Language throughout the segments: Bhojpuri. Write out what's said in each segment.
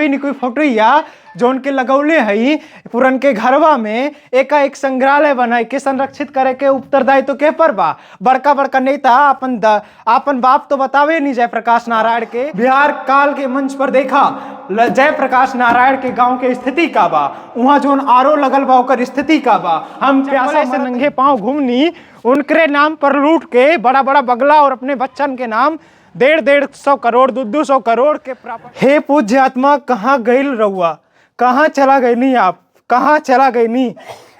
न कोई फोटोया जो उनके लगौले हई पुरन के घरवा में एक संग्रहालय बनाए के संरक्षित करे के उत्तरदायित्व के पर बा। बड़का बड़का नेता अपन बाप तो बतावे नहीं जयप्रकाश नारायण के। बिहार काल के मंच पर देखा जयप्रकाश नारायण के गांव के स्थिति का बा, वहां जो आरो लगल बा ओकर स्थिति का बा। हम प्यासे से नंगे पांव घूमनी, उनके नाम पर लूट के बड़ा बड़ा बगला और अपने बच्चन के नाम 150 करोड़ 200 करोड़ के प्राप्त। हे पूज्य आत्मा, कहाँ गईल रहुआ, कहाँ चला गई नहीं आप, कहाँ चला गई नहीं।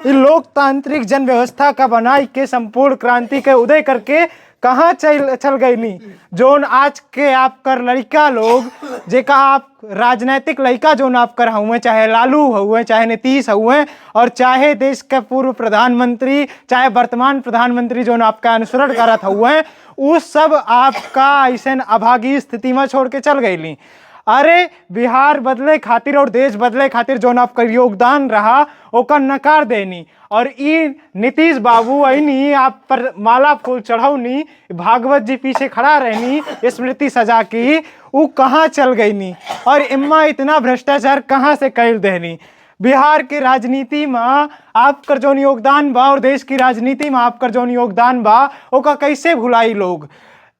ये लोकतांत्रिक जन व्यवस्था का बनाई के संपूर्ण क्रांति के उदय करके कहाँ चल गई नहीं। जोन आज के आप कर लड़का लोग जेका आप राजनीतिक लड़का जोन आप कर हुए, चाहे लालू हुए, चाहे नीतीश हुए, और चाहे देश के पूर्व प्रधानमंत्री, चाहे वर्तमान प्रधानमंत्री जोन आपका अनुसरण करत हुए, उस सब आपका ऐसे अभागी स्थिति में छोड़ के चल गई। अरे बिहार बदले खातिर और देश बदले खातिर जो आपका योगदान रहा ओकर नकार देनी, और ई नीतीश बाबू ऐनी आप पर माला फूल चढ़ौनी, भागवत जी पीछे खड़ा रहनी, स्मृति सजा की, वो कहाँ चल गई नी। और इम्मा इतना भ्रष्टाचार कहाँ से कैल देनी। बिहार की राजनीति में आपकर जो योगदान बा और देश की राजनीति में आपकर जो योगदान बा ओका कैसे भुलाई लोग।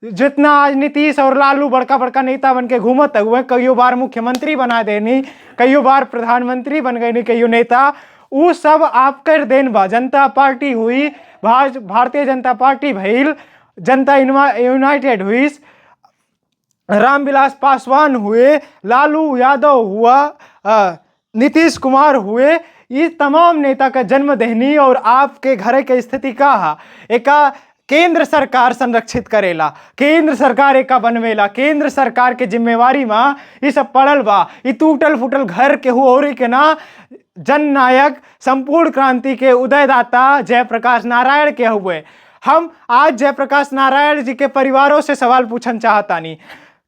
जितना आज नीतीश और लालू बड़का बड़का नेता बन के घूमत हुए, कईयों बार मुख्यमंत्री बना देनी, कईयों बार प्रधानमंत्री बन गई, कईयों नेता, वो सब आपकर देन बा। जनता पार्टी हुई, भारतीय जनता पार्टी भइल, जनता यूनाइटेड हुई, रामविलास पासवान हुए, लालू यादव हुआ, नीतीश कुमार हुए, ये तमाम नेता का जन्म देनी। और आपके घर के स्थिति का एक केंद्र सरकार संरक्षित करेला, केंद्र सरकार एका बनवेला, केंद्र सरकार के जिम्मेवारी में ये सब पड़ल बा। ये टूटल फूटल घर के और के ना जननायक संपूर्ण क्रांति के उदयदाता जयप्रकाश नारायण के हुए। हम आज जयप्रकाश नारायण जी के परिवारों से सवाल पूछना चाहतानी,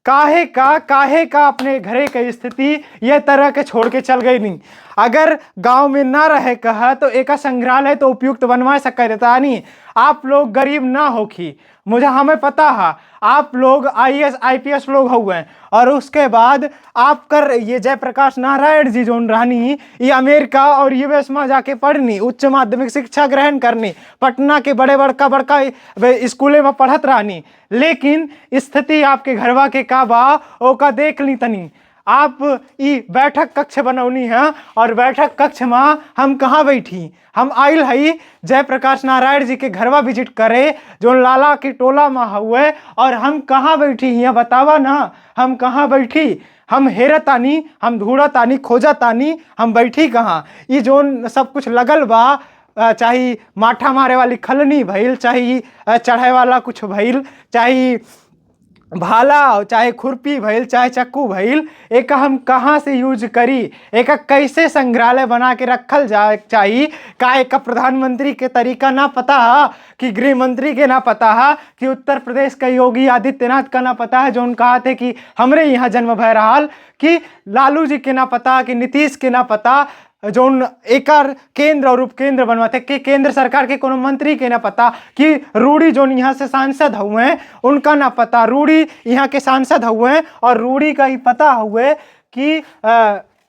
काहे का अपने घरे की स्थिति यह तरह के छोड़ के चल गई नहीं। अगर गांव में ना रहे कहा तो एक संग्रहालय तो उपयुक्त बनवा सके देता नहीं। आप लोग गरीब ना होखी, मुझे हमें पता है, आप लोग IAS IPS लोग हुए, और उसके बाद आप कर ये जयप्रकाश नारायण जी जोन रहनी ये अमेरिका और US में जाके पढ़नी, उच्च माध्यमिक शिक्षा ग्रहण करनी, पटना के बड़े बड़का स्कूले में पढ़त रहनी, लेकिन स्थिति आपके घरवा के का बा ओका देख ली तनी। आप ई बैठक कक्ष बनौनी है, और बैठक कक्ष में हम कहाँ बैठी, हम आइल हई जयप्रकाश नारायण जी के घरवा विजिट करे जो लाला की टोला में हुए, और हम कहाँ बैठी यहाँ बतावा ना, हम कहाँ बैठी, हम हेरतानी, हम ढूंढतानी, खोजतानी, हम बैठी कहाँ। ये जो सब कुछ लगल बा, चाहे माठा मारे वाली खलनी भइल, चाहे चढ़े वाला कुछ भइल, चाहे भाला, चाहे खुरपी भइल, चाहे चक्कू भइल, एक हम कहाँ से यूज करी, एक कैसे संग्रहालय बना के रखल जाए चाहिए। का एक प्रधानमंत्री के तरीका ना पता है, कि गृह मंत्री के ना पता है, कि उत्तर प्रदेश का योगी आदित्यनाथ का ना पता है जो उन कहा थे कि हमरे यहाँ जन्म भय रहा, कि लालू जी के ना पता, कि नीतीश के ना पता, जो एकर केंद्र और उपकेंद्र बनवाते, कि केंद्र सरकार के कोनो मंत्री के ना पता, कि रूड़ी जो यहाँ से सांसद हुए उनका ना पता, रूड़ी यहाँ के सांसद हुए, और रूड़ी का ही पता हुए कि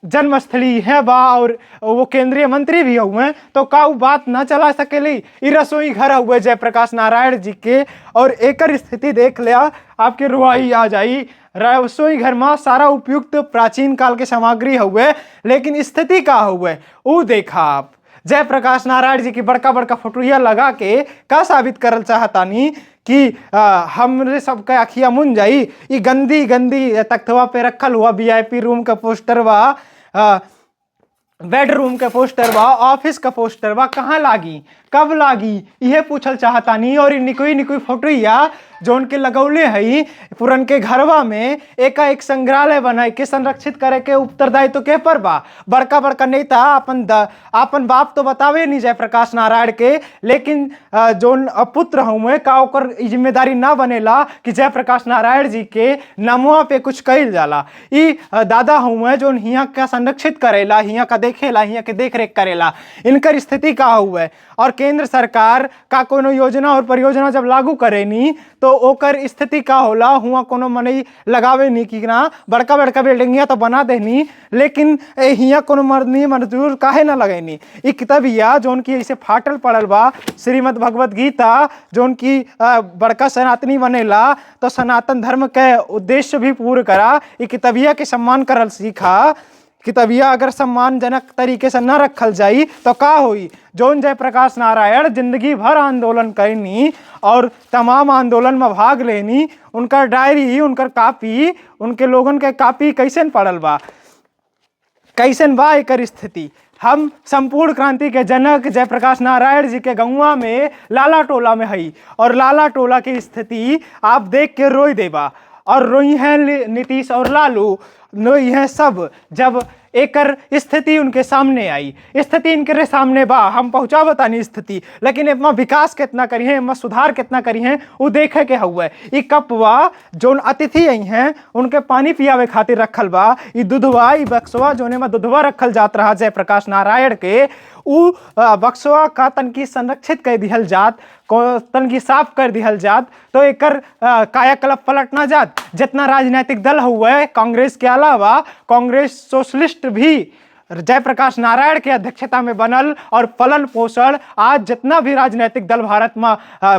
जन्मस्थली है बा और वो केंद्रीय मंत्री भी हुए, तो का वो बात ना चला सकेली। ये रसोई घर हुए जयप्रकाश नारायण जी के, और एकर स्थिति देख लिया आपके रुआई आ जाई। रसोई घर में सारा उपयुक्त प्राचीन काल के सामग्री हुए, लेकिन स्थिति का हुए वो देखा आप। जयप्रकाश नारायण जी की बड़का बड़का फोटोया लगा के का साबित करल चाहतानी कि हमरे सबका अखिया मुन जाई। ये गंदी तख्तवा पे रखल हुआ VIP रूम का पोस्टर बा, बेडरूम के पोस्टर बा, ऑफिस का पोस्टर बा, कहाँ लागी, कब लागी, यह पूछल चाहतानी। और निकोई फोटोया जो उनके लगौले हई पुरन के घरवा में एक संग्रहालय बनाए के संरक्षित करे के उत्तरदायित्व के पर बा। बड़का बड़का नेता अपन बाप तो बतावे नहीं जयप्रकाश नारायण के, लेकिन जो पुत्र हुए का ओकर जिम्मेदारी ना बनेला कि जयप्रकाश नारायण जी के नमुआ पे कुछ कइल जाला। ई दादा हुए जो यहाँ का संरक्षित करेला, यहाँ का देखेला, यहाँ के देख रेख करेला, इनकर स्थिति का हुए। और केंद्र सरकार का कोनो योजना और परियोजना जब लागू करेनी तो ओकर स्थिति का होला, हुआ कोनो मनई लगावे नहीं कि ना बड़का बड़का बिल्डिंगिया तो बना देनी, लेकिन हिया कोनो मर्दनी मजदूर काहे ना लगेनी। ई किताबिया जौन की ऐसे फाटल पड़ल बा, श्रीमद् भगवत गीता जौन की बड़का सनातनी बनेला तो सनातन धर्म के उद्देश्य भी पूर्ण करा। ई किताबिया के सम्मान करल सीखा। किताबिया अगर सम्मानजनक तरीके से न रखल जाई तो का होई। जौन जयप्रकाश नारायण जिंदगी भर आंदोलन करनी और तमाम आंदोलन में भाग लेनी, उनका डायरी, उनकर कापी, उनके लोगन के कापी कैसन पड़ल बा, कैसन बा एकर स्थिति। हम संपूर्ण क्रांति के जनक जयप्रकाश नारायण जी के गौवा में लाला टोला में हई और लाला टोला की स्थिति आप देख के रोई देबा। और रोई हैं नीतीश और लालू, रोई हैं सब जब एकर स्थिति उनके सामने आई। स्थिति इनके सामने बा, हम पहुँचा बतानी स्थिति, लेकिन एमा विकास कितना करी है, एमा सुधार कितना करी है वो देखे के हुआ। ई कपवा जोन अतिथि आई हैं उनके पानी पियावे खातिर रखल बा। ई दूधवा, ई बक्सवा जोने में दूधवा रखल जात रहा जयप्रकाश नारायण के, उ बक्सवा का तनकी संरक्षित कर दिहल जात, तनकी साफ कर दिहल जात तो एकर कायाकल्प पलट ना जात। जितना राजनीतिक दल हुआ कांग्रेस के अलावा, कांग्रेस सोशलिस्ट भी जयप्रकाश नारायण के अध्यक्षता में बनल और पलन पोषण आज जितना भी राजनीतिक दल भारत में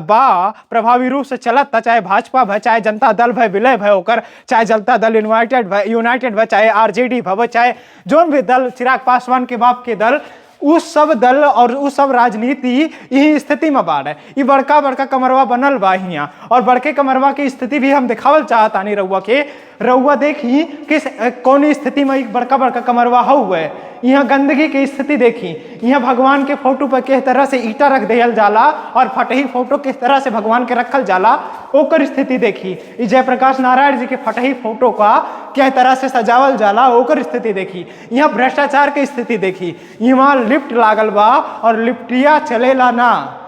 बा प्रभावी रूप से चलत, चाहे भाजपा भय, चाहे जनता दल भय, विलय भय होकर, चाहे जनता दल यूनाइटेड भय, चाहे आरजेडी भय, चाहे जोन भी दल चिराग पासवान के बाप के दल, उस सब दल और उस सब राजनीति यही स्थिति में बाढ़ है। ये बड़का बड़का कमरवा बनल बा हियाँ, और बड़के कमरवा की स्थिति भी हम दिखावल चाहतानी रउआ के। रउआ देखी किस कौन स्थिति में एक बड़का बड़का कमरवा हुआ है। यहाँ गंदगी की स्थिति देखी, यहाँ भगवान के फोटो पर किस तरह से ईटा रख दियल जाला और फटही फोटो किस तरह से भगवान के रखल जाला, ओकर स्थिति देखी। जयप्रकाश नारायण जी के फटही फोटो का क्या तरह से सजावल जाला, ओकर स्थिति देखी। यहाँ भ्रष्टाचार की स्थिति देखी, यहाँ लिफ्ट लागल बा और लिफ्टिया चलेला ना।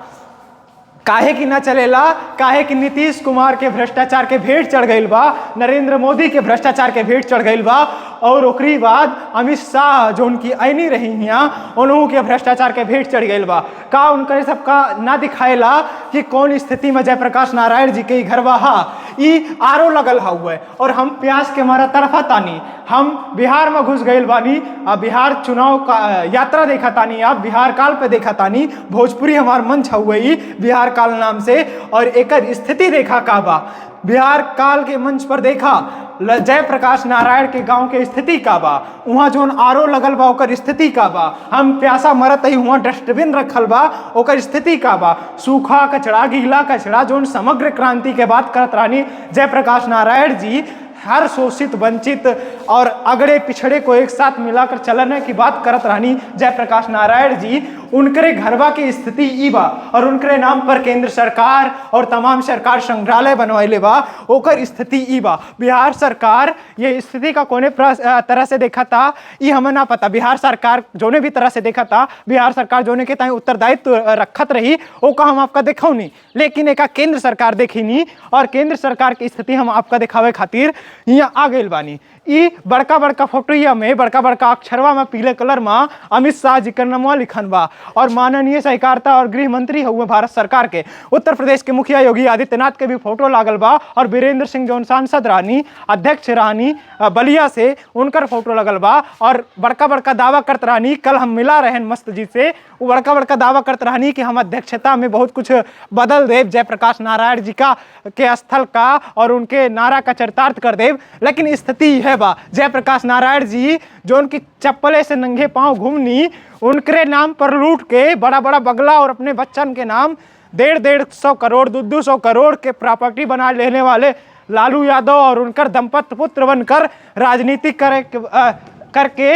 काहे की ना चलेला, काहे की नीतीश कुमार के भ्रष्टाचार के भेंट चढ़ गई बा, नरेंद्र मोदी के भ्रष्टाचार के भेंट चढ़ गई बा, और ओकरी बाद अमित शाह जो उनकी ऐनी रही हैं उन्हों के भ्रष्टाचार के भेंट चढ़ गई बा। का उनका सबका ना दिखाएला कि कौन स्थिति में जयप्रकाश नारायण जी के घर बहा ई आरो लगल हुआ है। और हम प्यास के मारा तरफा तानी, हम बिहार में घुस गए बानी, अब बिहार चुनाव का यात्रा देखा तानी, आप बिहार काल पे देखा तानी, भोजपुरी हमार मंच हुई बिहार काल नाम से, और एकर स्थिति देखा का बा। बिहार काल के मंच पर देखा जयप्रकाश नारायण के गांव के स्थिति का बा, वहाँ जोन आरो लगल बा ओकर स्थिति का बा, हम प्यासा मरत ही वहाँ डस्टबिन रखल बा ओकर स्थिति का बा, सूखा कचरा, गीला कचरा, जोन समग्र क्रांति के बात करत रानी जयप्रकाश नारायण जी, हर शोषित वंचित और अगड़े पिछड़े को एक साथ मिलाकर चलने की बात करत रानी जयप्रकाश नारायण जी। उनके घरवा की स्थिति ई बा, और उनके नाम पर केंद्र सरकार और तमाम सरकार संग्रहालय बनवाइले बा, ओकर स्थिति ई बा। बिहार सरकार ये स्थिति का कोने तरह से देखा था ये हमें ना पता। बिहार सरकार जोने भी तरह से देखा था, बिहार सरकार जोने के ताई उत्तरदायित्व रखत रही ओका हम आपका देखा नहीं, लेकिन एक केंद्र सरकार देखी नहीं, और केंद्र सरकार की स्थिति हम आपका दिखावे खातिर यहाँ आ गई बानी। ई बड़का बड़का फोटोया में बड़का बड़का अक्षरवा में पीले कलर में अमित शाह जी का नाम लिखन बा, और माननीय सहकारिता और गृह मंत्री हुए भारत सरकार के उत्तर प्रदेश के मुखिया योगी आदित्यनाथ के भी फोटो लागल बा, और वीरेंद्र सिंह जौन सांसद रानी अध्यक्ष रानी बलिया से उनकर फोटो लगल बा, और बड़का बड़का दावा करत रानी। कल हम मिला रहे मस्त जी से, वो बड़का बड़का दावा करत रानी कि हम अध्यक्षता में बहुत कुछ बदल देव, जयप्रकाश नारायण जी का के स्थल का और उनके नारा का चरितार्थ कर देव। लेकिन स्थिति है बा, जयप्रकाश नारायण जी जो उनकी चप्पले से नंगे पांव घूमनी, उनके नाम पर लूट के बड़ा बड़ा बंगला और अपने बच्चन के नाम 150 करोड़ 200 करोड़ के प्रॉपर्टी बना लेने वाले लालू यादव और उनकर दंपत्ति पुत्र बनकर राजनीति करके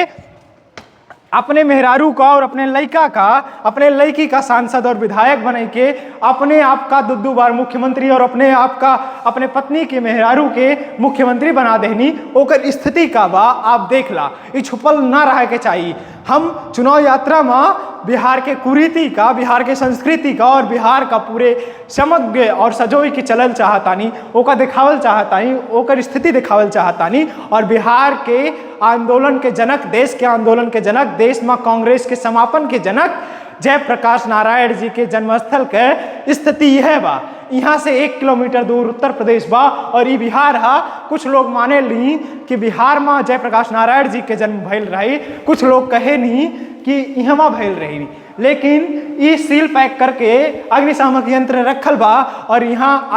अपने मेहरारू का और अपने लड़का का, अपने लड़की का सांसद और विधायक बने के अपने आप का 2 बार मुख्यमंत्री और अपने आप का अपने पत्नी के मेहरारू के मुख्यमंत्री बना देनी, ओकर स्थिति का बा आप देख ला। ये छुपल ना रहे के चाहिए। हम चुनाव यात्रा में बिहार के कुरीति का, बिहार के संस्कृति का और बिहार का पूरे समग्र और सजोई के चलल चाहतानी, ओका दिखावल चाहतानी, ओकर स्थिति दिखावल चाहतानी। और बिहार के आंदोलन के जनक, देश के आंदोलन के जनक, देश में कांग्रेस के समापन के जनक जयप्रकाश नारायण जी के जन्मस्थल के स्थिति यह बा। यहाँ से 1 किलोमीटर दूर उत्तर प्रदेश बा और ये बिहार हा। कुछ लोग माने ली कि बिहार में जयप्रकाश नारायण जी के जन्म भइल रही, कुछ लोग कहे नहीं कि यहाँ भइल रही, लेकिन ये सील पैक करके अग्निशामक यंत्र रखल बा और यहाँ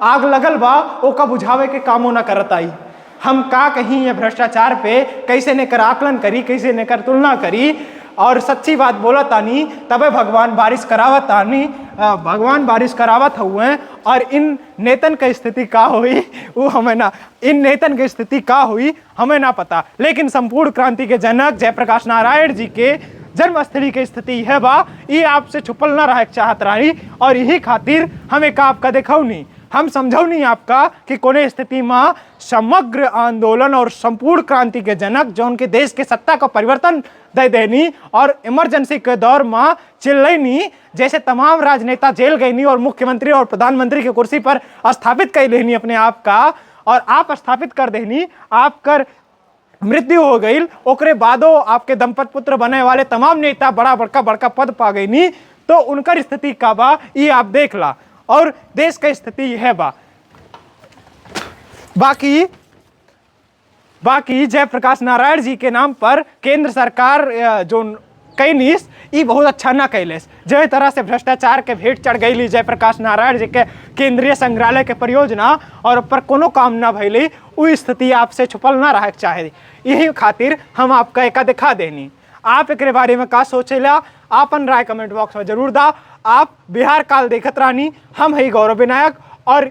आग लगल बा, ओका बुझावे के कामों न करत आई। हम का कहीं ये भ्रष्टाचार पे कैसे नेकर आकलन करी, कैसे नेकर तुलना करी, और सच्ची बात बोला तानी तबे भगवान बारिश करावत तानी, भगवान बारिश करावत हुए। और इन नेतन की स्थिति का हुई वो हमें ना, इन नेतन की स्थिति का हुई हमें ना पता, लेकिन संपूर्ण क्रांति के जनक जयप्रकाश नारायण जी के जन्मस्थली की स्थिति है बा। ये आपसे छुपल ना रह चाहत रही और यही खातिर हमें का आपका देखाऊ नहीं, हम समझौ नहीं आपका कि कोने स्थिति में समग्र आंदोलन और संपूर्ण क्रांति के जनक जो उनके देश के सत्ता का परिवर्तन दे देनी और इमरजेंसी के दौर में चिल्लैनी, जैसे तमाम राजनेता जेल गई नहीं और मुख्यमंत्री और प्रधानमंत्री की कुर्सी पर स्थापित कर लेनी अपने आप का, और आप स्थापित कर देनी, आपकर मृत्यु हो गई, ओकरे बादो आपके दंपत पुत्र बने वाले तमाम नेता बड़ा पद पा गई नी, तो उनकर स्थिति का बा ये आप देख ला। और देश का स्थिति है बा। बाकी जयप्रकाश नारायण जी के नाम पर केंद्र सरकार जो कैनिस ये बहुत अच्छा ना कैलेस। जय तरह से भ्रष्टाचार के भेंट चढ़ गई जयप्रकाश नारायण जी के केंद्रीय संग्रहालय के परियोजना और पर कोनो काम ना भैली, वो स्थिति आपसे छुपल ना रह चाहे। यही खातिर हम आपका एक दिखा देनी। आप एक बारे में का सोचेला आपन राय कमेंट बॉक्स में जरूर दा। आप बिहार काल देखत रानी, हम है गौरव विनायक और